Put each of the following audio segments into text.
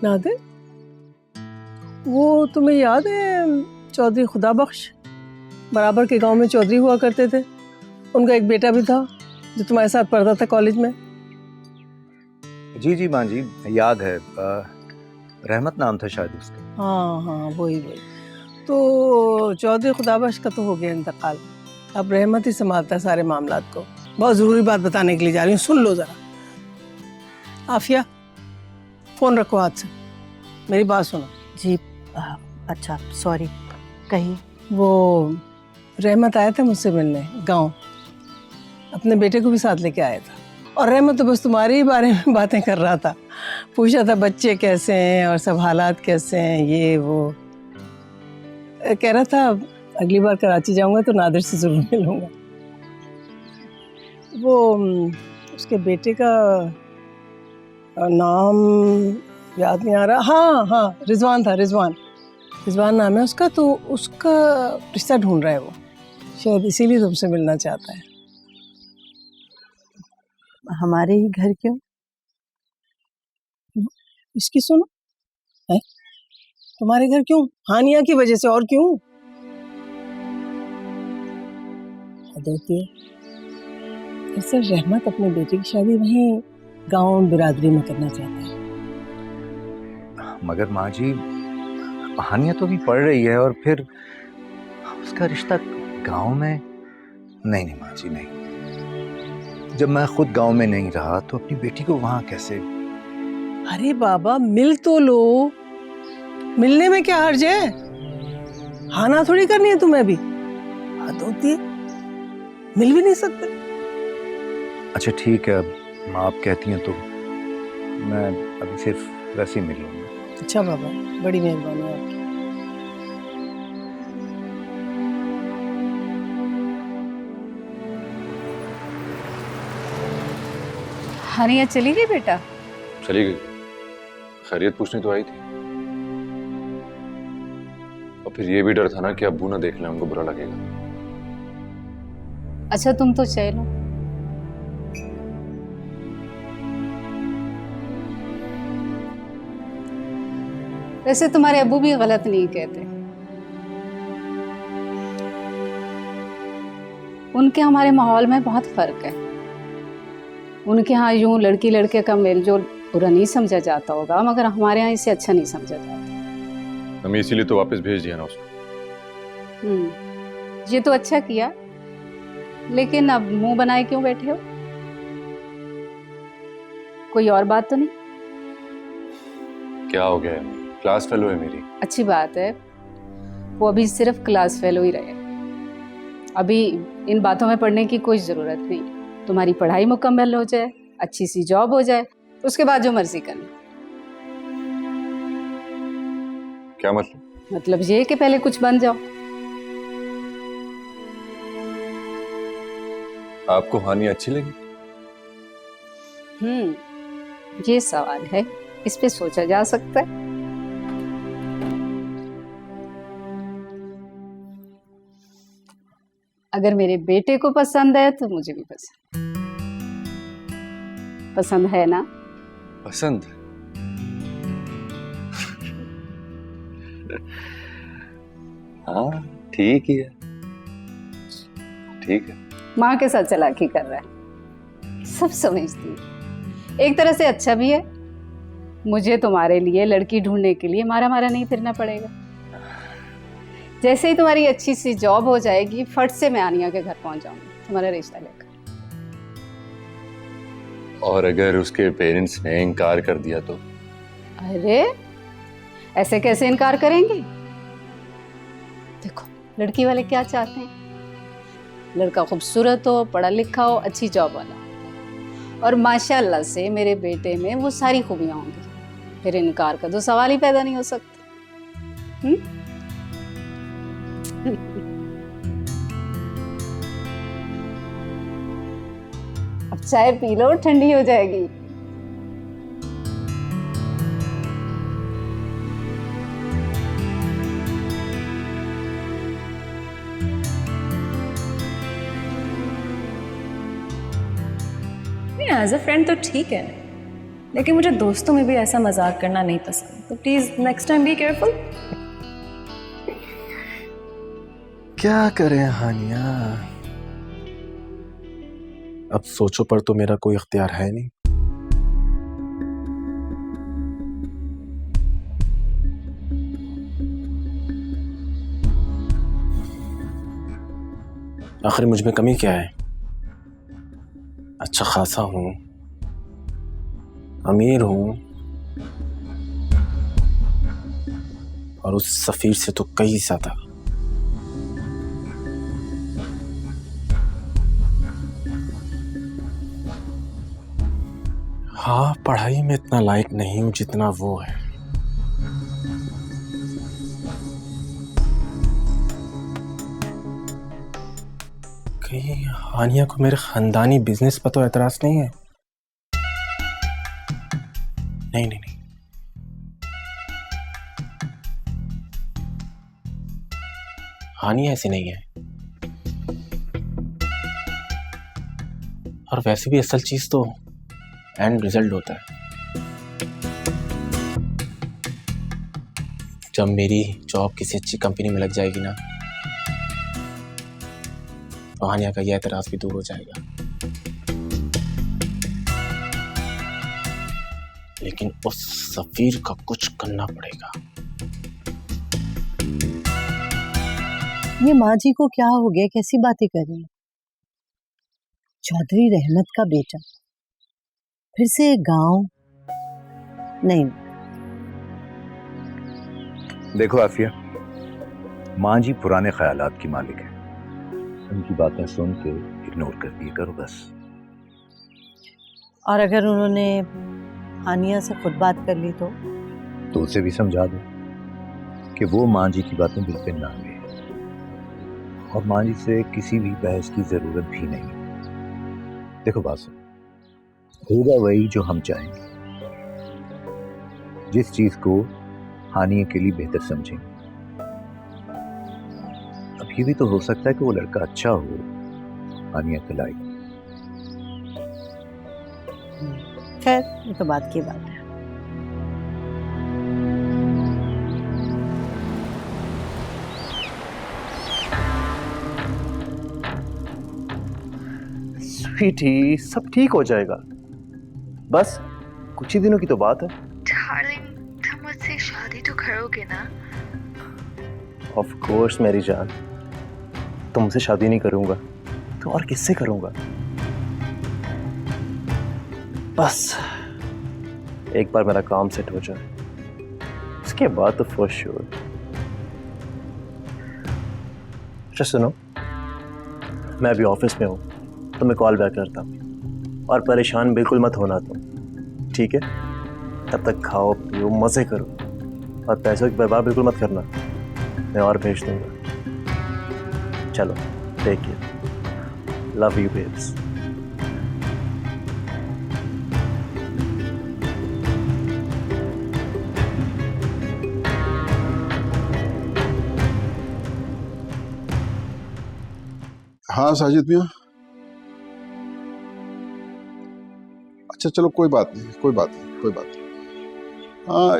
नादिर, वो तुम्हें याद है चौधरी खुदाबख्श बराबर के गांव में चौधरी हुआ करते थे? उनका एक बेटा भी था जो तुम्हारे साथ पढ़ता था कॉलेज में। जी जी माँ जी, याद है। रहमत नाम था शायद उसका। हाँ हाँ, वही वही। तो चौधरी खुदाबख्श का तो हो गया इंतकाल, अब रहमत ही संभालता है सारे मामलात को। बहुत ज़रूरी बात बताने के लिए जा रही हूँ, सुन लो ज़रा। आफिया, फ़ोन रखो हाथ से, मेरी बात सुनो। जी अच्छा सॉरी, कहीं वो रहमत आया था मुझसे मिलने गांव, अपने बेटे को भी साथ लेके आया था। और रहमत तो बस तुम्हारे ही बारे में बातें कर रहा था, पूछा था बच्चे कैसे हैं और सब हालात कैसे हैं, ये वो। कह रहा था अगली बार कराची जाऊंगा तो नादिर से ज़रूर मिलूंगा। वो उसके बेटे का नाम याद नहीं आ रहा। हाँ हाँ, रिजवान था, रिजवान नाम है उसका। तो उसका रिश्ता ढूंढ रहा है वो, शायद इसीलिए तुमसे मिलना चाहता है। हमारे ही घर क्यों? इसकी सुनो है, तुम्हारे घर क्यों? हानिया की वजह से, और क्यों? दरअसल रहमत अपने बेटे की शादी वहीं गांव बिरादरी में करना चाहता है। मगर माँ जी, हानिया तो भी पढ़ रही है, और फिर उसका रिश्ता गांव में। नहीं नहीं माँ जी, नहीं। जब मैं खुद गांव में नहीं रहा तो अपनी बेटी को वहां कैसे? अरे बाबा, मिल तो लो, मिलने में क्या हर्ज है? हाना थोड़ी करनी है तुम्हें भी, हद होती है, मिल भी नहीं सकते। अच्छा ठीक है, अब आप कहती हैं तो मैं अभी सिर्फ वैसे ही मिल लूंगा। अच्छा बाबा, बड़ी मेहरबानी आपकी। हानिया चली गई बेटा? चली गई, खैरियत पूछने तो आई थी। और फिर ये भी डर था ना कि अब्बू ना देख लें, उनको बुरा लगेगा। अच्छा तुम तो चलो। वैसे तुम्हारे अब्बू भी गलत नहीं कहते, उनके हमारे माहौल में बहुत फर्क है। उनके यहाँ यूं लड़की लड़के का मेलजोल बुरा नहीं समझा जाता होगा, मगर हमारे यहाँ इसे अच्छा नहीं समझा जाता। हमें इसीलिए तो वापस भेज दिया ना उसको। ये तो अच्छा किया, लेकिन अब मुंह बनाए क्यों बैठे हो? कोई और बात तो नहीं? क्या हो गया है? क्लास फेलो है मेरी। अच्छी बात है, वो अभी सिर्फ क्लास फेलो ही रहे। अभी इन बातों में पढ़ने की कोई जरूरत नहीं। तुम्हारी पढ़ाई मुकम्मल हो जाए, अच्छी सी जॉब हो जाए, उसके बाद जो मर्जी करना। क्या मतलब? मतलब ये कि पहले कुछ बन जाओ। आपको हानिया अच्छी लगी? ये सवाल है, इस पे सोचा जा सकता है। अगर मेरे बेटे को पसंद है तो मुझे भी पसंद है ना? पसंद? हाँ ठीक ही है, ठीक है। माँ के साथ चालाकी कर रहा है, सब समझती है। एक तरह से अच्छा भी है, मुझे तुम्हारे लिए लड़की ढूंढने के लिए मारा मारा नहीं फिरना पड़ेगा। जैसे ही तुम्हारी अच्छी सी जॉब हो जाएगी, फट से मैं आनिया के घर पहुंच जाऊंगी तुम्हारा रिश्ता लेकर। और अगर उसके पेरेंट्स ने इनकार कर दिया तो? अरे ऐसे कैसे इनकार करेंगे? देखो लड़की वाले क्या चाहते हैं, लड़का खूबसूरत हो, पढ़ा लिखा हो, अच्छी जॉब वाला हो, और माशाल्लाह से मेरे बेटे में वो सारी खूबियां होंगी। फिर इनकार का तो सवाल ही पैदा नहीं हो सकता। अब चाय पी लो, ठंडी हो जाएगी। एज अ फ्रेंड तो ठीक है, लेकिन मुझे दोस्तों में भी ऐसा मजाक करना नहीं पसंद, तो please next time be careful. क्या करें हानिया, अब सोचो पर तो मेरा कोई इख्तियार है नहीं। आखिर मुझ में कमी क्या है? अच्छा खासा हूं, अमीर हूं, और उस सफीर से तो कई ज्यादा। हाँ, पढ़ाई में इतना लायक नहीं हूं जितना वो है। कहीं हानिया को मेरे खानदानी बिजनेस पर तो एतराज नहीं है? नहीं नहीं नहीं, हानिया ऐसी नहीं है। और वैसे भी असल चीज तो एंड रिजल्ट होता है। जब मेरी जॉब किसी अच्छी कंपनी में लग जाएगी ना, तो हानिया का यह एतराज भी दूर हो जाएगा। लेकिन उस सफीर का कुछ करना पड़ेगा। ये माँ जी को क्या हो गया, कैसी बातें कर रही है? चौधरी रहमत का बेटा, फिर से गांव? नहीं। देखो आफिया, माँ जी पुराने ख्यालात की मालिक है, उनकी बातें सुन के इग्नोर कर दिया करो बस। और अगर उन्होंने हानिया से खुद बात कर ली तो उसे भी समझा दो कि वो माँ जी की बातें दिल पे ना ले, और माँ जी से किसी भी बहस की जरूरत भी नहीं। देखो बात सुन, होगा वही जो हम चाहेंगे, जिस चीज को हानिया के लिए बेहतर समझेंगे। अब ये भी तो हो सकता है कि वो लड़का अच्छा हो, हानिया के लायक। खैर, ये तो बात की बात है। स्वीटी, सब ठीक हो जाएगा, बस कुछ ही दिनों की तो बात है। डार्लिंग, तुम मुझसे शादी तो करोगे ना? ऑफ कोर्स मेरी जान, तुमसे शादी नहीं करूंगा तो और किससे करूंगा? बस एक बार मेरा काम सेट हो जाए, उसके बाद तो फॉर श्योर। अच्छा सुनो, मैं अभी ऑफिस में हूँ, तो मैं कॉल बैक करता हूँ, और परेशान बिल्कुल मत होना तुम, ठीक है? तब तक खाओ पियो मजे करो, और पैसों की बर्बाद बिल्कुल मत करना, मैं और भेज दूंगा। चलो, take care, love you babes. हाँ साजिद मियाँ, अच्छा चलो कोई बात नहीं, कोई बात नहीं, कोई बात नहीं। हाँ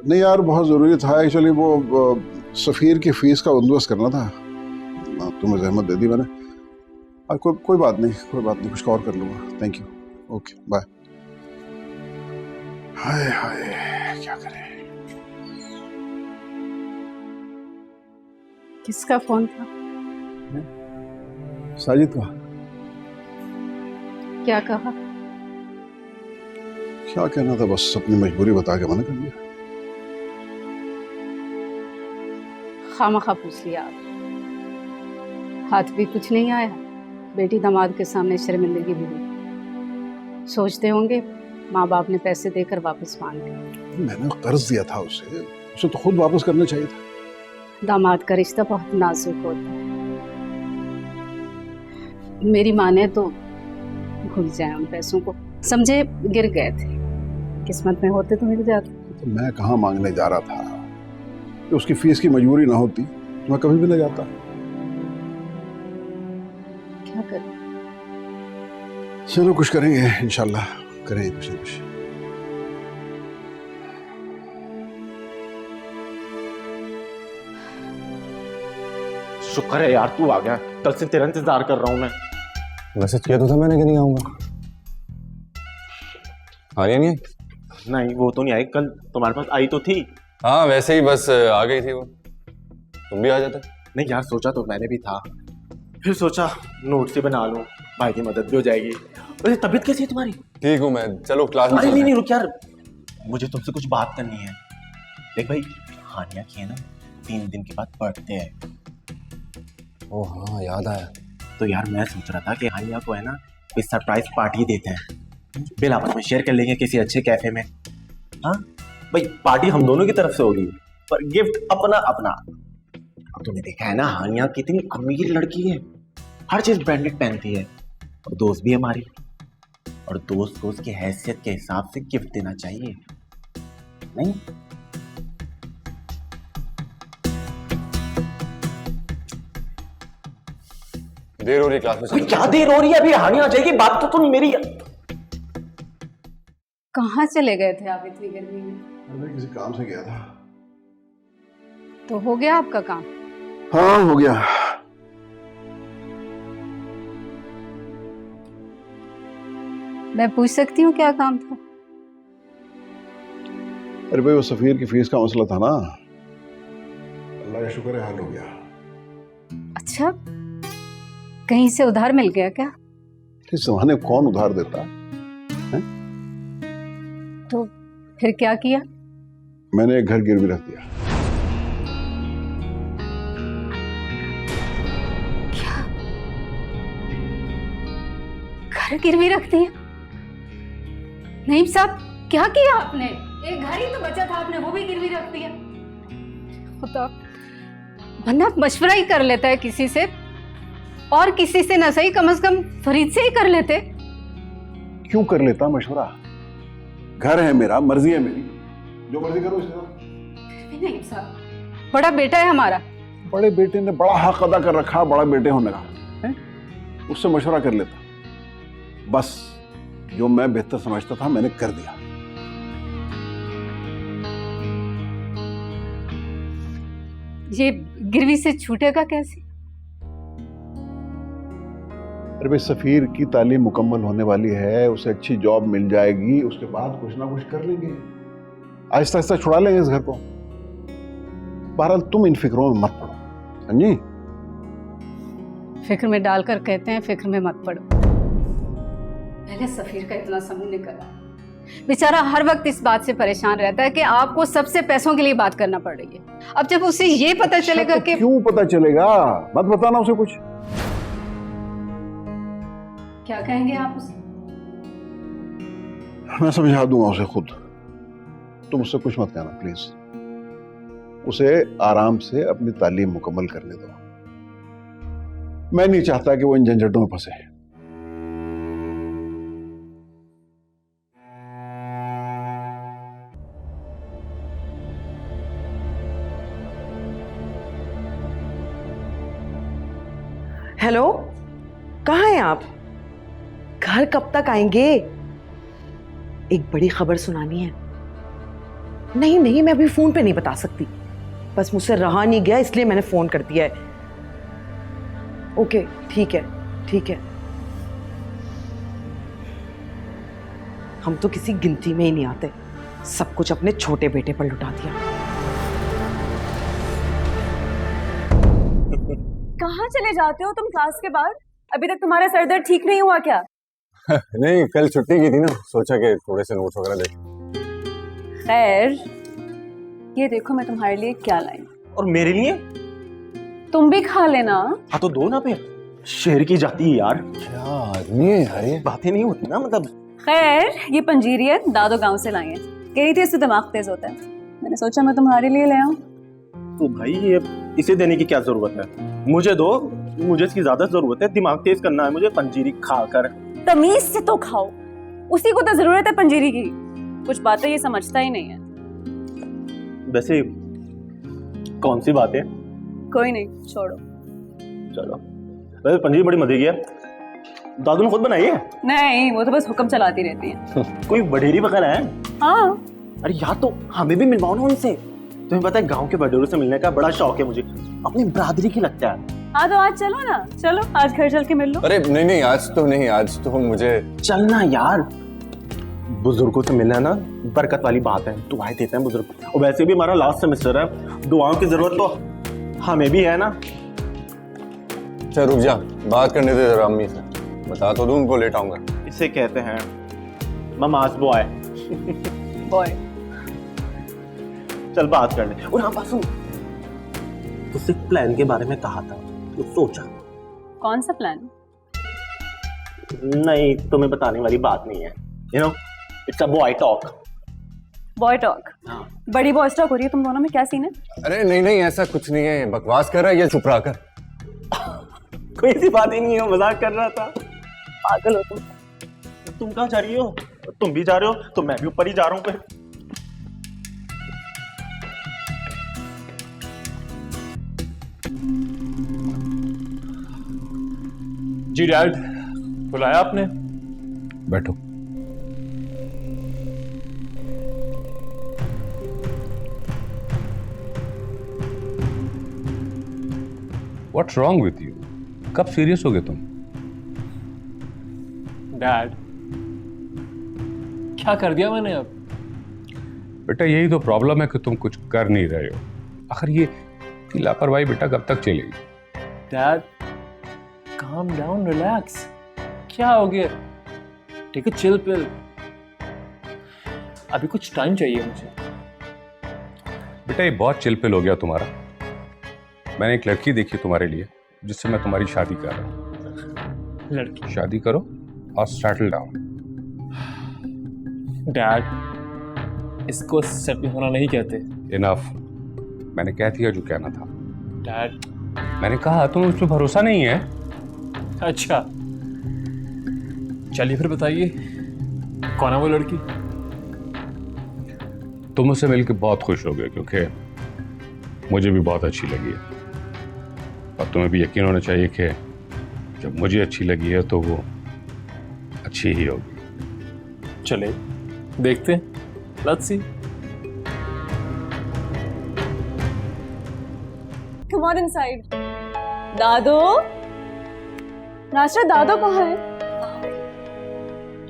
नहीं यार, बहुत ज़रूरी था एक्चुअली, वो सफ़ीर की फ़ीस का बंदोबस्त करना था, तुम्हें जहमत दे दी मैंने। कोई बात नहीं, कोई बात नहीं, कुछ और कर लूँगा। Thank you, okay bye. Hi hi, क्या करें? किसका फोन था? साजिद का। क्या कहा? क्या कहना था, बस अपनी मजबूरी बता के मना कर दिया। खामखा पूछ लिया आप, हाथ भी कुछ नहीं आया, बेटी दामाद के सामने शर्मिंदगी भी हुई। सोचते होंगे माँ बाप ने पैसे देकर वापस मांग लिए। मैंने कर्ज दिया था उसे तो खुद वापस करना चाहिए था। दामाद का रिश्ता बहुत नाजुक होता है, मेरी माँ ने तो भूल जाए उन पैसों को, समझे गिर गए थे, किस्मत में होते तो मिल जाते। तो मैं कहाँ मांगने जा रहा था, कि उसकी फीस की मजबूरी ना होती तो मैं कभी भी ना जाता। क्या करें? चलो कुछ करेंगे, इंशाल्लाह करेंगे कुछ ना कुछ। शुक्र है यार तू आ गया, कल से तेरा इंतजार कर रहा हूँ मैं। मैसेज किया तो था मैंने कि नहीं आऊंगा। हानिया नहीं आई? नहीं वो तो नहीं आई, कल तुम्हारे पास आई तो थी। हाँ वैसे ही बस आ गई थी वो, तुम भी आ जाते। नहीं यार सोचा तो मैंने भी था, फिर सोचा नोट से बना लूं, भाई की मदद भी हो जाएगी। वैसे तबीयत कैसी है तुम्हारी? ठीक हूँ मैं, चलो क्लास में। अरे नहीं रुक यार, मुझे तुमसे कुछ बात करनी है। देख भाई, हानिया की है ना 3 दिन के बाद बर्थडे है। ओह हाँ याद आया। तो यार मैं सोच रहा था कि हानिया को है ना कोई सरप्राइज पार्टी देते हैं, बिल आपस में शेयर कर लेंगे किसी अच्छे कैफे में। हाँ भाई, पार्टी हम दोनों की तरफ से होगी पर गिफ्ट अपना अपना। अब तूने देखा है ना हानिया कितनी अमीर लड़की है, हर चीज ब्रांडेड पहनती है, और दोस्त भी हमारी, और दोस्त को उसकी हैसियत के हिसाब से गिफ्ट देना चाहिए नहीं? देर हो रही है क्लास में। क्या देर हो रही है? अभी हानिया आ जाएगी, बात तो तुम मेरी। कहाँ चले गए थे आप इतनी गर्मी में? मैं किसी काम से गया था। तो हो गया आपका काम? हाँ हो गया। मैं पूछ सकती हूँ क्या काम था? अरे भाई वो सफीर की फीस का मसला था ना, अल्लाह का शुक्र है हल हो गया। अच्छा, कहीं से उधार मिल गया क्या? इस जमाने में कौन उधार देता है? तो फिर क्या किया? मैंने एक घर गिरवी रख दिया। क्या? घर गिरवी रख दिया? नईम साहब क्या किया आपने? एक घर ही तो बचा था, आपने वो भी गिरवी रख दिया। खुदा, वरना मशवरा ही कर लेता है किसी से, और किसी से न सही कम से कम फरीद से ही कर लेते। क्यों कर लेता मशवरा? घर है मेरा, मर्जी है मेरी, जो मर्जी करो इसके साथ। नहीं साहब, बड़ा बेटा है हमारा। बड़े बेटे ने बड़ा हक अदा कर रखा बड़ा बेटे होने का, उससे मशवरा कर लेता। बस जो मैं बेहतर समझता था मैंने कर दिया। ये गिरवी से छूटेगा कैसे? अरे भाई सफीर की तालीम मुकम्मल होने वाली है, उसे अच्छी जॉब मिल जाएगी, उसके बाद कुछ ना कुछ कर लेंगे, आहिस्ता आहिस्ता छुड़ा लेंगे इस घर को। बहरहाल तुम इन फिक्रों में मत पड़ो, समझी? फिक्र में डालकर कहते हैं फिक्र में मत पड़ो। पहले सफीर का इतना समूह निकला, बेचारा हर वक्त इस बात से परेशान रहता है कि आपको सबसे पैसों के लिए बात करना पड़ रही है। अब जब उसे ये पता चलेगा कि क्यों पता चलेगा, मत बताना उसे कुछ। क्या कहेंगे आप उसे? मैं समझा दूंगा उसे खुद, तुम उससे कुछ मत कहना प्लीज। उसे आराम से अपनी तालीम मुकम्मल करने दो। मैं नहीं चाहता कि वो इन झंझटों में फंसे। हेलो, कहाँ हैं आप? घर कब तक आएंगे? एक बड़ी खबर सुनानी है। नहीं नहीं, मैं अभी फोन पे नहीं बता सकती, बस मुझसे रहा नहीं गया इसलिए मैंने फोन कर दिया है। ओके ठीक है ठीक है। हम तो किसी गिनती में ही नहीं आते, सब कुछ अपने छोटे बेटे पर लुटा दिया। कहाँ चले जाते हो तुम क्लास के बाद? अभी तक तुम्हारा सर दर्द ठीक नहीं हुआ क्या? नहीं कल छुट्टी की थी ना, सोचा कि थोड़े से नोट्स वगैरह देख। खैर, ये देखो मैं तुम्हारे लिए क्या लाई। और मेरे लिए? तुम भी खा लेना। हाँ तो दो ना फिर, शेर की जाती है यार। क्या आदमी है यार ये, बातें नहीं होती ना मतलब। खैर, ये पंजीरी है, दादो गांव से लाई है, कह रही थी इससे दिमाग तेज होता है, मैंने सोचा मैं तुम्हारे लिए ले आऊं। तो भाई ये इसे देने की क्या जरूरत है? मुझे दो, मुझे इसकी ज्यादा जरूरत है, दिमाग तेज करना है मुझे पंजीरी खाकर। तमीज से तो खाओ, उसी को तो जरूरत है पंजीरी की। कुछ बातें ये समझता ही नहीं है। वैसे कौन सी बात है? कोई नहीं, छोड़ो। चलो, वैसे पंजीरी बड़ी मजे की है, दादू ने खुद बनाई है? नहीं, वो तो बस हुक्म चलाती रहती है। कोई बडेरी वगैरह है? हाँ। अरे यार तो हमें भी मिलवाओ ना उनसे। तुम्हें पता है गांव के बडेरों से मिलने का बड़ा शौक है मुझे, अपनी बरादरी की लगता है। हाँ तो आज चलो ना, चलो आज घर चल के मिल लो। अरे नहीं नहीं, आज तो नहीं, आज तो मुझे चलना यार, बुजुर्गों से मिलना ना बरकत वाली बात है, दुआएं देते हैं बुजुर्ग। और वैसे भी हमारा लास्ट सेमेस्टर है, दुआओं की जरूरत तो हमें भी है ना। चल रुक जा, बात करने दे जरा अम्मी से, बता तो दूं उनको, लेट आऊंगा। इसे कहते हैं ममाज बॉय। बॉय चल बात कर ले। और हाँ बासु, उससे प्लान के बारे में कहा था, तो सोचा? कौन सा प्लान? नहीं, तुम्हें बताने वाली बात नहीं है। You know, it's a boy talk. Boy talk? हाँ। बड़ी बॉयज टॉक हो रही है तुम दोनों में, क्या सीन है? अरे नहीं नहीं, ऐसा कुछ नहीं है, बकवास कर रहा है ये, चुप रहा कर। कोई ऐसी बात ही नहीं है, मजाक कर रहा था। पागल हो तुम। तुम कहाँ जा रही हो? तुम भी जा रहे हो तो मैं भी ऊपर ही जा रहा हूँ फिर। जी डैड, बुलाया आपने? बैठो। What's wrong with you? कब सीरियस हो गए तुम? डैड, क्या कर दिया मैंने अब? बेटा यही तो प्रॉब्लम है कि तुम कुछ कर नहीं रहे हो। आखिर ये लापरवाही बेटा कब तक चलेगी? Dad, calm down, relax. क्या हो गया? Take a chill pill. अभी कुछ टाइम चाहिए मुझे. बेटा ये बहुत चिल पिल हो गया तुम्हारा। मैंने एक लड़की देखी तुम्हारे लिए जिससे मैं तुम्हारी शादी कर रहा हूँ। लड़की? शादी करो और सेटल डाउन। डैड, इसको सेटल होना नहीं कहते। इनफ, मैंने कह दिया जो कहना था। डैड, मैंने कहा तुम्हें उस पर भरोसा नहीं है। अच्छा चलिए फिर बताइए, कौन है वो लड़की? तुम उससे मिलकर बहुत खुश हो गए क्योंकि मुझे भी बहुत अच्छी लगी है, और तुम्हें भी यकीन होना चाहिए कि जब मुझे अच्छी लगी है तो वो अच्छी ही होगी। चले देखते हैं, let's see. Come on inside. दादू, नाशरा दादू कहाँ है?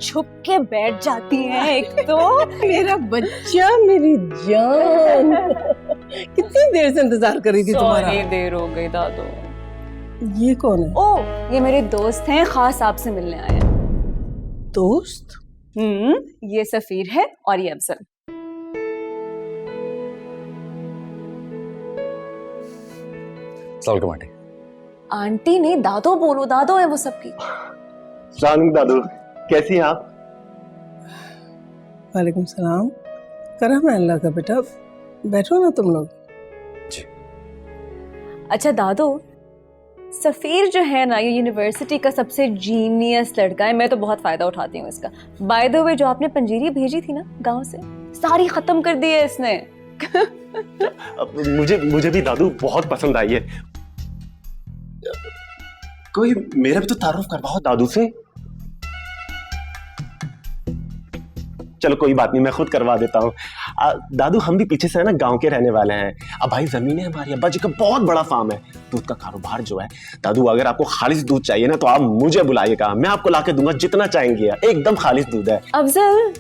छुप के बैठ जाती हैं एक तो। मेरा बच्चा, मेरी जान, कितनी देर से इंतजार कर रही थी तुम्हारा। सॉरी देर हो गई दादू। ये कौन है? ओ, ये मेरे दोस्त हैं, खास आपसे मिलने आए हैं। दोस्त? ये सफीर है और ये अफजल। सलाम आंटी। आंटी ने दादो बोलो, दादो है वो सबकी। सलाम दादू, कैसी हैं आप? वालेकुम सलाम। करम है अल्लाह का बेटा, बैठो ना तुम लोग। जी। अच्छा दादो, सफीर जो है ना, ये यूनिवर्सिटी का सबसे जीनियस लड़का है, मैं तो बहुत फायदा उठाती हूँ इसका। बाय द वे, जो आपने पंजीरी भेजी थी ना गांव से, सारी खत्म कर दी है इसने। मुझे भी दादू बहुत पसंद आई है। कोई मेरा भी तो तारुफ करवाओ दादू से। चलो कोई बात नहीं, मैं खुद करवा देता हूँ। दादू, हम भी पीछे से है ना गांव के रहने वाले हैं। अब भाई जमीन है हमारी, अब्बा जी का बहुत बड़ा फार्म है, दूध का कारोबार जो है। दादू, अगर आपको खालिस दूध चाहिए ना तो आप मुझे बुलाइएगा, मैं आपको लाके दूंगा जितना चाहेंगे, एकदम खालिस दूध है। अफजल,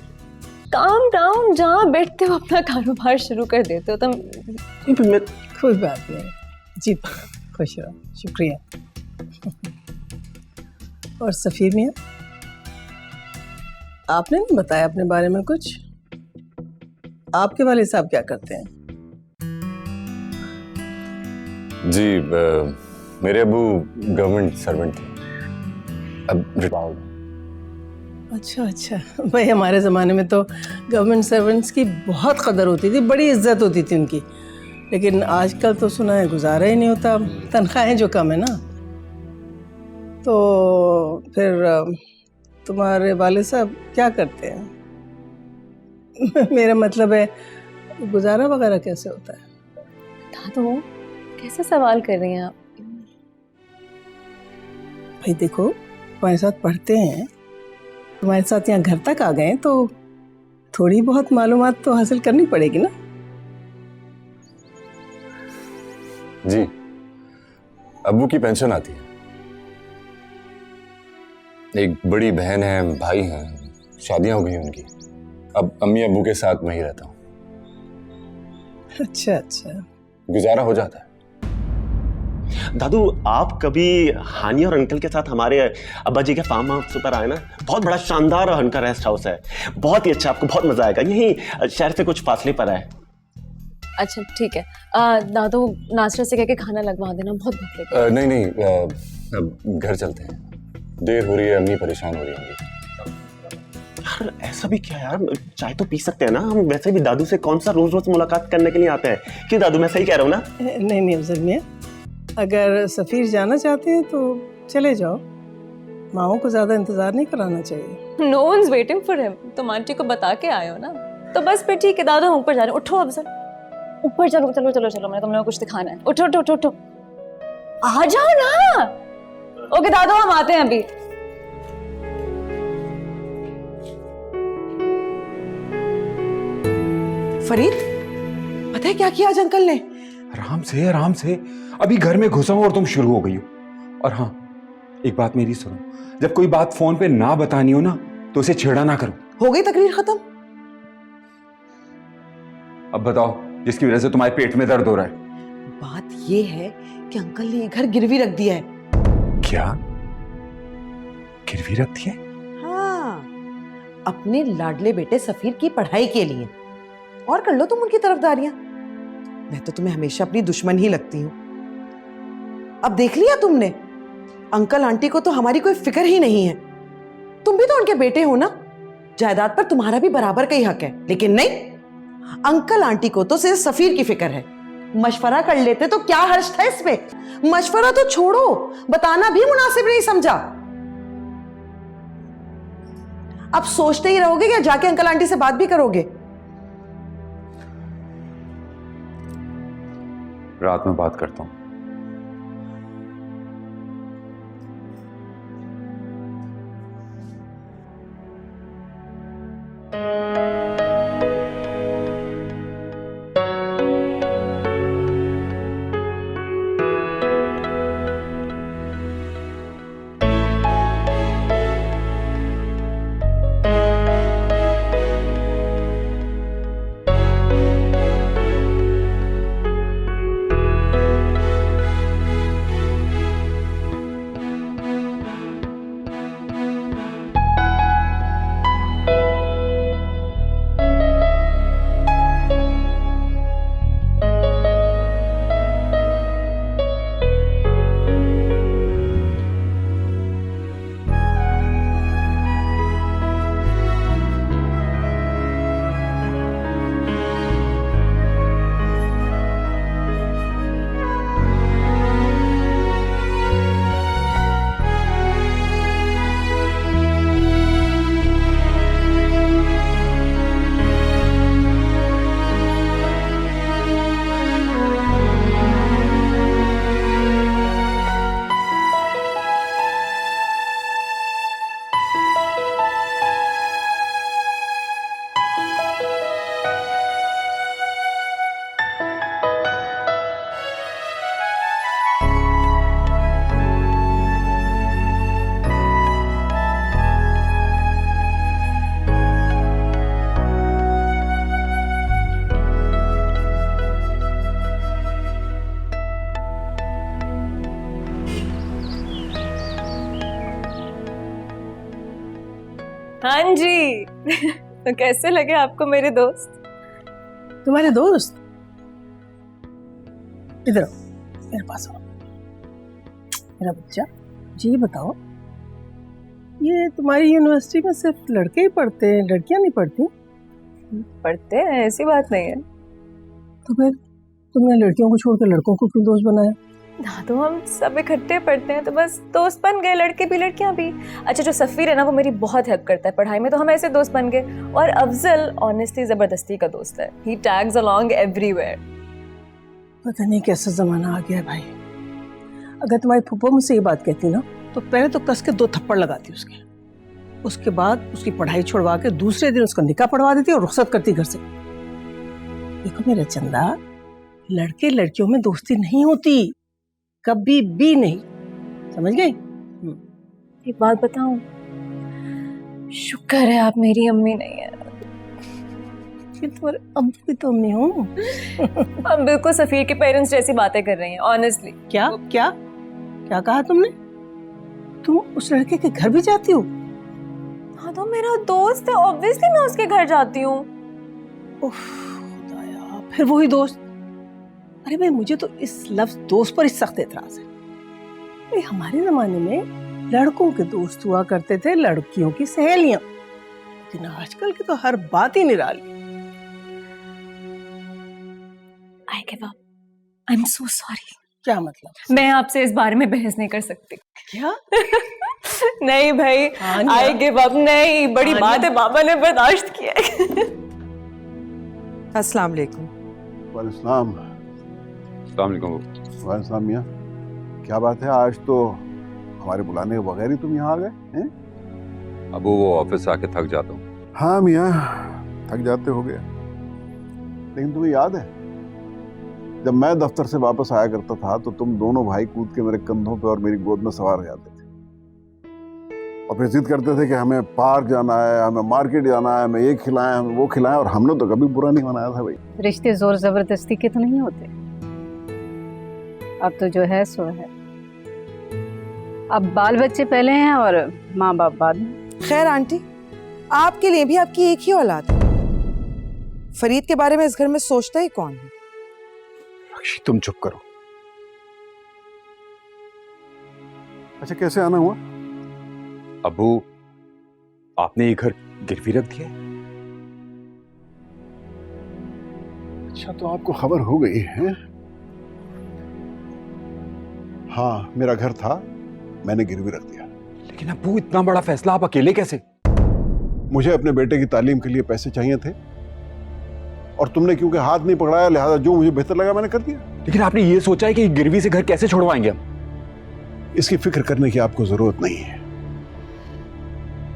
काम डाउन, जहाँ बैठते हो अपना कारोबार शुरू कर देते हो तुम। कोई बात नहीं जी, खुश रहो, शुक्रिया। और सफीर मियां, आपने नहीं बताया अपने बारे में कुछ? आपके वाले साहब क्या करते हैं? जी, मेरे अबू गवर्नमेंट सर्वेंट थे, अब रिटायर्ड। अच्छा, भाई हमारे ज़माने में तो गवर्नमेंट सर्वेंट्स की बहुत कदर होती थी, बड़ी इज्जत होती थी उनकी, लेकिन आजकल तो सुना है गुजारा ही नहीं होता, तनख्वाहें जो कम है ना। तो फिर तुम्हारे वाले साहब क्या करते हैं? मेरा मतलब है गुजारा वगैरह कैसे होता है? दादू, कैसे सवाल कर रही हैं आप? भाई देखो, तुम्हारे साथ पढ़ते हैं, तुम्हारे साथ यहाँ घर तक आ गए, तो थोड़ी बहुत मालूमात तो हासिल करनी पड़ेगी ना। जी, अब्बू की पेंशन आती है, एक बड़ी बहन है, भाई हैं, शादियां हो गई उनकी। अब अम्मी अब्बू के साथ मैं ही रहता हूँ। अच्छा अच्छा, गुजारा हो जाता है। दादू आप कभी हानिया और अंकल के साथ हमारे अब्बा जी के फार्म हाउस पर आए ना, बहुत बड़ा शानदार उनका रेस्ट हाउस है, बहुत ही अच्छा, आपको बहुत मजा आएगा, यही शहर से कुछ फासले पर है। अच्छा ठीक है, दादू नाश्ता से कह के खाना लगवा देना, बहुत भूख लगी है। नहीं नहीं, अब घर चलते हैं, देर हो रही है, अम्मी परेशान हो रही होंगी। यार ऐसा भी क्या यार, चाय तो पी सकते हैं ना हम, वैसे भी दादू से कौन सा रोज रोज मुलाकात करने के लिए आते हैं। क्यों दादू, मैं सही कह रहा हूँ ना? नहीं नहीं अफजल मियां, अगर सफ़ीर जाना चाहते हैं तो चले जाओ, माओ को ज़्यादा इंतज़ार नहीं कराना चाहिए। No one's waiting for him, तुम आंटी को बता के आए हो ना, तो बस फिर ठीक है दादू, हम ऊपर जा रहे हैं। उठो अफजल, ऊपर चलो चलो चलो चलो, मैंने तुम लोगों को कुछ दिखाना है। उठो उठो उठो उठो, आ जाओ ना। ओके दादू, हम आते हैं अभी। फरीद, पता है क्या किया आज अंकल ने? आराम से, अभी घर में घुसा हूं और तुम शुरू हो गई हो। और हाँ, एक बात मेरी सुनो, जब कोई बात फोन पे ना बतानी हो ना तो उसे छेड़ा ना करो। हो गई तकरीर खत्म? अब बताओ, जिसकी वजह से तुम्हारे पेट में दर्द हो रहा है। बात ये है कि अंकल ने ये घर गिरवी रख दिया है। क्या गिरवी रख दिया? हाँ, अपने लाडले बेटे सफीर की पढ़ाई के लिए। और कर लो तुम उनकी तरफदारियां, मैं तो तुम्हें हमेशा अपनी दुश्मन ही लगती हूँ। अब देख लिया तुमने, अंकल आंटी को तो हमारी कोई फिक्र ही नहीं है। तुम भी तो उनके बेटे हो ना, जायदाद पर तुम्हारा भी बराबर का ही हक है। लेकिन नहीं, अंकल आंटी को तो सिर्फ सफीर की फिक्र है। मशवरा कर लेते तो क्या हर्ज था इसमें? मशवरा तो छोड़ो, बताना भी मुनासिब नहीं समझा। अब सोचते ही रहोगे या जाके अंकल आंटी से बात भी करोगे? रात में बात करता हूं। हाँ जी। तो कैसे लगे आपको मेरे दोस्त? तुम्हारे दोस्त? इधर आओ, मेरे पास आओ। मेरा बच्चा, जी ये बताओ, ये तुम्हारी यूनिवर्सिटी में सिर्फ लड़के ही पढ़ते हैं, लड़कियां नहीं पढ़ती? पढ़ते हैं, ऐसी बात नहीं है। तो फिर तुमने लड़कियों को छोड़कर लड़कों को क्यों दोस्त बनाया? दादू, हम सब इकट्ठे पढ़ते हैं तो बस दोस्त बन गए, लड़के भी लड़कियां भी। अच्छा, जो सफ़ीर है ना, वो मेरी बहुत हेल्प करता है पढ़ाई में, तो हम ऐसे दोस्त बन गए। और अफजल ऑनेस्टली ज़बरदस्ती का दोस्त है, ही टैग्स अलोंग एवरीवेयर। पता नहीं कैसा जमाना आ गया है भाई। अगर तुम्हारी फूफो मुझसे ये बात कहती ना, तो पहले तो कस के 2 थप्पड़ लगाती उसके बाद उसकी पढ़ाई छुड़वा के दूसरे दिन उसका निकाह पढ़वा देती और रुखसत करती घर से। देखो मेरा चंदा, लड़के लड़कियों में दोस्ती नहीं होती, कभी भी नहीं, समझ गई? एक बात बताऊं, शुक्र है आप मेरी अम्मी नहीं है। फिर तुम्हारे अब्बू की तो अम्मी हो। हम बिल्कुल सफीर के पेरेंट्स जैसी बातें कर रही हैं, ऑनेस्टली। क्या क्या क्या कहा तुमने? तुम उस लड़के के घर भी जाती हो? हाँ तो मेरा दोस्त है, ऑब्वियसली मैं उसके घर जाती हूँ। खुदाया, फिर वही दोस्त। अरे भाई, मुझे तो इस लफ्ज दोस्त पर सख्त एतराज है। भाई हमारे जमाने में लड़कों के दोस्त हुआ करते थे, लड़कियों की सहेलियां, लेकिन आजकल की तो हर बात ही निराली। I give up, I am so sorry. क्या मतलब? मैं आपसे इस बारे में बहस नहीं कर सकती। क्या? नहीं भाई, आई गिव अप। नहीं, बड़ी बात है, बाबा ने बर्दाश्त किया है। अस्सलाम वालेकुम। वालेकुम वालेकुम मियाँ, क्या बात है, आज तो हमारे बुलाने के बगैर ही तुम यहाँ आ गए हैं? अब वो ऑफिस आके थक जाता हूँ। हाँ मियाँ, थक जाते हो गए, लेकिन तुम्हें याद है जब मैं दफ्तर से वापस आया करता था तो तुम दोनों भाई कूद के मेरे कंधों पे और मेरी गोद में सवार हो जाते थे और फिर जिद करते थे कि हमें पार्क जाना है, हमें मार्केट जाना है, हमें ये खिलाएं, हमें वो खिलाएं, और हमने तो कभी बुरा नहीं मनाया था भाई। रिश्ते जोर जबरदस्ती के तो नहीं होते, अब तो जो है सो है। अब बाल बच्चे पहले हैं और माँ बाप बाद में। खैर आंटी, आपके लिए भी आपकी एक ही औलाद है। फरीद के बारे में इस घर में सोचता ही कौन है? रक्षी तुम चुप करो। अच्छा, कैसे आना हुआ? अबू, आपने ये घर गिरवी रख दिया? अच्छा, तो आपको खबर हो गई है? हाँ, मेरा घर था, मैंने गिरवी रख दिया। लेकिन अबू, इतना बड़ा फैसला आप अकेले कैसे? मुझे अपने बेटे की तालीम के लिए पैसे चाहिए थे और तुमने क्योंकि हाथ नहीं पकड़ाया, लिहाजा जो मुझे बेहतर लगा मैंने कर दिया। लेकिन आपने ये सोचा है कि गिरवी से घर कैसे छुड़वाएंगे हम? इसकी फिक्र करने की आपको जरूरत नहीं है।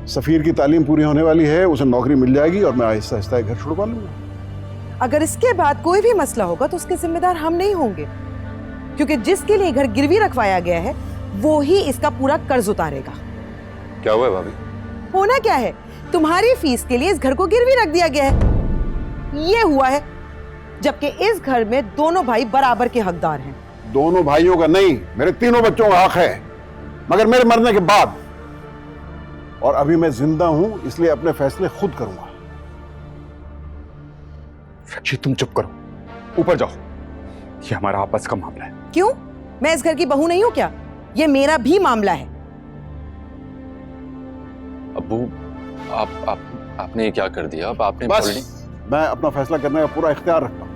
सफीर की तालीम पूरी होने वाली है, उसे नौकरी मिल जाएगी और मैं आहिस्ता आहिस्ता घर छुड़वा लूंगा। अगर इसके बाद कोई भी मसला होगा तो उसके जिम्मेदार हम नहीं होंगे, क्योंकि जिसके लिए घर गिरवी रखवाया गया है वो ही इसका पूरा कर्ज उतारेगा। क्या हुआ भाभी? होना क्या है, तुम्हारी फीस के लिए इस घर को गिरवी रख दिया गया है, ये हुआ है। जबकि इस घर में दोनों भाई बराबर के हकदार हैं। दोनों भाइयों का नहीं, मेरे तीनों बच्चों का हक है, मगर मेरे मरने के बाद। और अभी मैं जिंदा हूं, इसलिए अपने फैसले खुद करूंगा। रक्षी, तुम चुप करो, ऊपर जाओ, ये हमारा आपस का मामला है। क्यों? मैं इस घर की बहू नहीं हूं क्या? ये मेरा भी मामला है। अब्बू, आपने ये क्या कर दिया? अब आपने बस, मैं अपना फैसला करने का पूरा इख्तियार रखता हूं।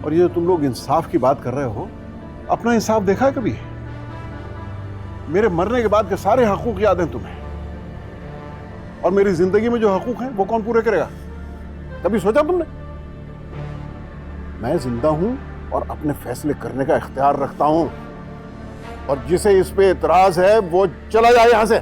और ये तुम लोग इंसाफ की बात कर रहे हो, अपना इंसाफ देखा है कभी? मेरे मरने के बाद के सारे हकूक याद हैं तुम्हें, और मेरी जिंदगी में जो हकूक हैं वो कौन पूरे करेगा? कभी सोचा तुमने? मैं जिंदा हूं और अपने फैसले करने का इख्तियार रखता हूं, और जिसे इस पे एतराज है वो चला जाए यहां से।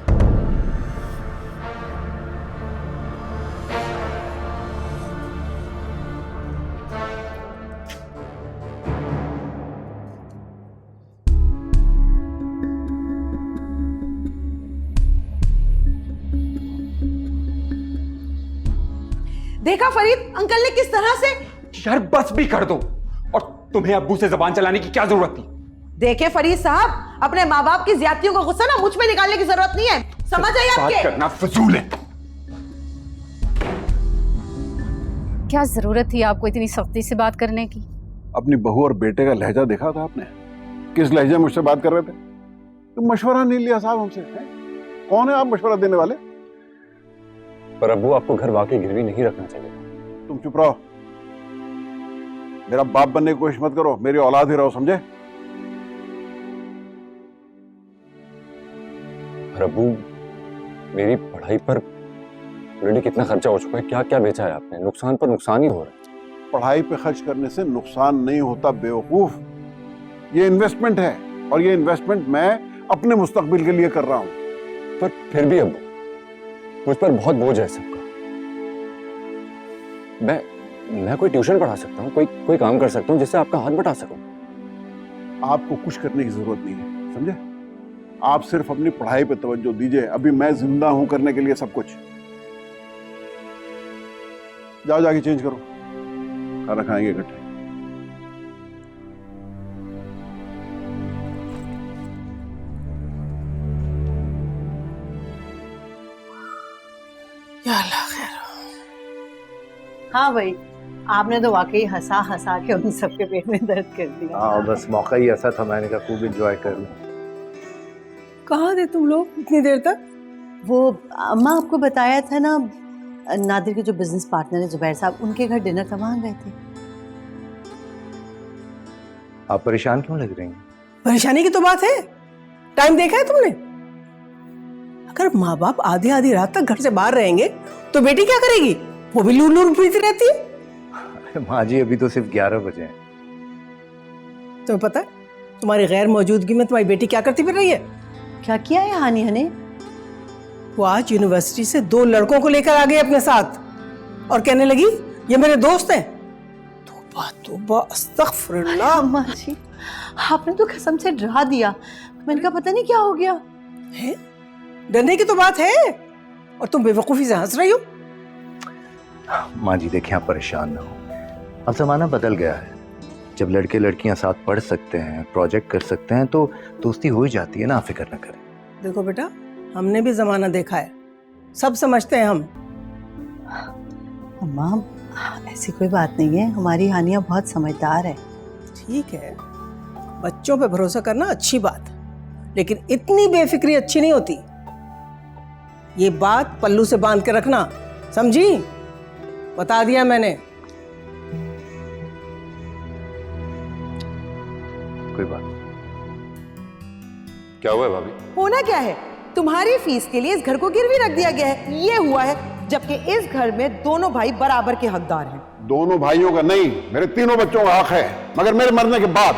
देखा फरीद, अंकल ने किस तरह से। यार बस भी कर दो, और तुम्हें अब्बू से जबान चलाने की क्या जरूरत थी? देखे फरीद साहब, अपने माँ बाप की ज्यादतियों का गुस्सा ना मुझ पे निकालने की जरूरत नहीं है, समझ आई आपके? बात करना फजूल है। क्या जरूरत थी आपको इतनी सख्ती से बात करने की? अपनी बहू और बेटे का लहजा देखा था आपने? किस लहजे में मुझसे बात कर रहे थे? तुम मशवरा नहीं लिया साहब हमसे? कौन है आप मशवरा देने वाले? पर अब्बू, आपको घर वाकई गिरवी नहीं रखना चाहिए। तुम चुप रहो, मेरा बाप बनने की कोशिश मत करो, मेरी औलाद ही रहो, समझे? पर अब्बू, मेरी पढ़ाई पर ऑलरेडी कितना खर्चा हो चुका है, क्या क्या बेचा है आपने? नुकसान पर नुकसान ही हो रहा है। पढ़ाई पे खर्च करने से नुकसान नहीं होता बेवकूफ, ये इन्वेस्टमेंट है, और ये इन्वेस्टमेंट मैं अपने मुस्तकबिल के लिए कर रहा हूं। पर फिर भी अब्बू, मुझ पर बहुत बोझ है सबका। मैं कोई ट्यूशन पढ़ा सकता हूँ, कोई काम कर सकता हूँ जिससे आपका हाथ बटा सकूं। आपको कुछ करने की जरूरत नहीं है, समझे? आप सिर्फ अपनी पढ़ाई पे तवज्जो दीजिए। अभी मैं जिंदा हूं करने के लिए सब कुछ। जाओ जाके चेंज करो, खाना खाएंगे इकट्ठे। हाँ भाई, आपने तो वाकई हंसा हंसा के उन सबके पेट में दर्द कर दिया। हाँ, बस मौका ही ऐसा था, मैंने कहा खूब एंजॉय कर लूं। कहाँ थे तुम लोग इतनी देर तक? वो अम्मा आपको बताया था ना, नादिर के जो बिजनेस पार्टनर है जुबैर साहब, उनके घर डिनर था, वहां गए थे। आप परेशान क्यों लग रही हैं? परेशानी की तो बात है, टाइम देखा है तुमने? अगर माँ बाप आधी आधी रात तक घर से बाहर रहेंगे तो बेटी क्या करेगी? वो भी लूर लूर पीती रहती है। माँ जी, अभी तो सिर्फ 11 बजे हैं। तुम्हें पता है तुम्हारी गैर मौजूदगी में तुम्हारी बेटी क्या करती फिर रही है? क्या किया है हानिया ने? वो आज यूनिवर्सिटी से 2 लड़कों को लेकर आ गई अपने साथ और कहने लगी ये मेरे दोस्त हैं। तौबा तौबा, अस्तगफिरुल्लाह। अम्मा जी, आपने तो कसम से डरा दिया। मैंने कहा पता नहीं क्या हो गया है। डरने की तो बात है और तुम बेवकूफी से हंस रही हो। माँ जी देखिए, आप परेशान ना हो, अब जमाना बदल गया है। जब लड़के लड़कियां साथ पढ़ सकते हैं, प्रोजेक्ट कर सकते हैं, तो दोस्ती हो ही जाती है ना, फिक्र ना करें। देखो बेटा, हमने भी जमाना देखा है, सब समझते हैं हम। अम्मा ऐसी कोई बात नहीं है, हमारी हानिया बहुत समझदार है। ठीक है, बच्चों पे भरोसा करना अच्छी बात, लेकिन इतनी बेफिक्री अच्छी नहीं होती। ये बात पल्लू से बांध के रखना, समझी? बता दिया मैंने। कोई बात। क्या हुआ है भाभी? होना क्या है, तुम्हारी फीस के लिए इस घर को गिरवी रख दिया गया है, ये हुआ है। जबकि इस घर में दोनों भाई बराबर के हकदार हैं। दोनों भाइयों का नहीं, मेरे तीनों बच्चों का हक है, मगर मेरे मरने के बाद।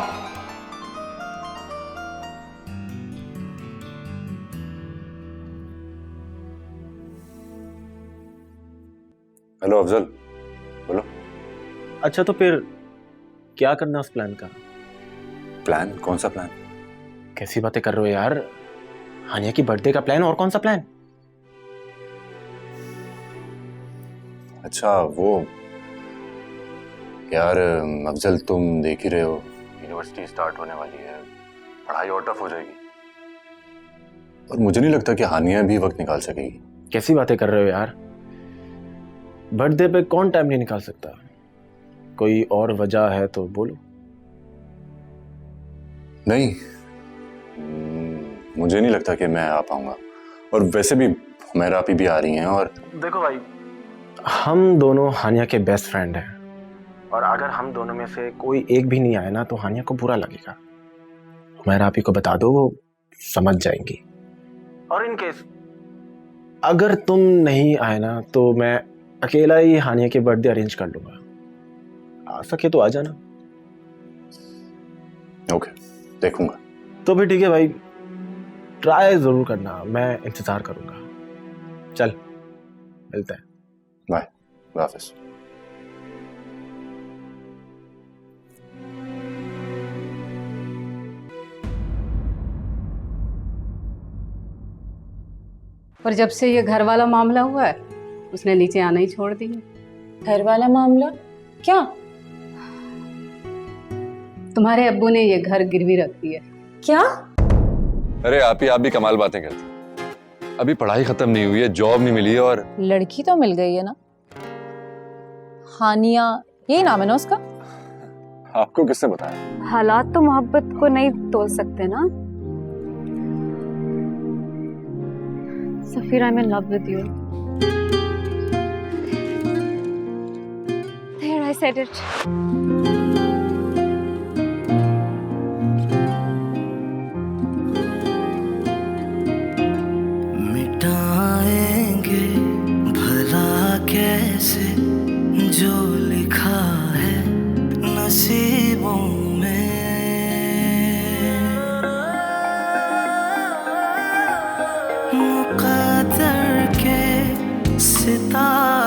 हेलो अफजल, बोलो। अच्छा तो फिर क्या करना उस प्लान का? प्लान? कौन सा प्लान? कैसी बातें कर रहे हो यार? हानिया की बर्थडे का प्लान, और कौन सा प्लान? अच्छा वो यार अफजल, तुम देख ही रहे हो, यूनिवर्सिटी स्टार्ट होने वाली है, पढ़ाई और टफ हो जाएगी, और मुझे नहीं लगता कि हानिया भी वक्त निकाल सकेगी। कैसी बातें कर रहे हो यार? बर्थडे पे कौन टाइम नहीं निकाल सकता? कोई और वजह है तो बोलो। नहीं, मुझे नहीं लगता कि मैं आ पाऊंगा, और वैसे भी हुमैरा आपी भी आ रही हैं। और देखो भाई, हम दोनों हानिया के बेस्ट फ्रेंड हैं, और अगर हम दोनों में से कोई एक भी नहीं आया ना तो हानिया को बुरा लगेगा। हुमैरा आपी को बता दो, वो समझ जाएंगी। और इन केस अगर तुम नहीं आए ना तो मैं अकेला ही हानिया के बर्थडे अरेंज कर लूंगा। आ सके तो आ जाना। ओके, देखूंगा। तो फिर ठीक है भाई, ट्राई जरूर करना, मैं इंतजार करूंगा। चल मिलते हैं। बाय, हाफिज। पर जब से ये घर वाला मामला हुआ है, उसने नीचे आना ही छोड़ दिया। घर वाला मामला क्या? तुम्हारे अब्बू ने ये घर गिरवी रख दिया। क्या? अरे आप भी कमाल बातें करते। अभी पढ़ाई खत्म नहीं हुई है, जॉब नहीं मिली है, और लड़की तो मिल गई है ना, हानिया, यही नाम है ना उसका? आपको किसने बताया? हालात तो मोहब्बत को नहीं तोड़ सकते ना। Safir, I am in love with you. There, I said it. मिटाएंगे भला कैसे जो लिखा है नसीबों में। मुक़द्दर के सितारे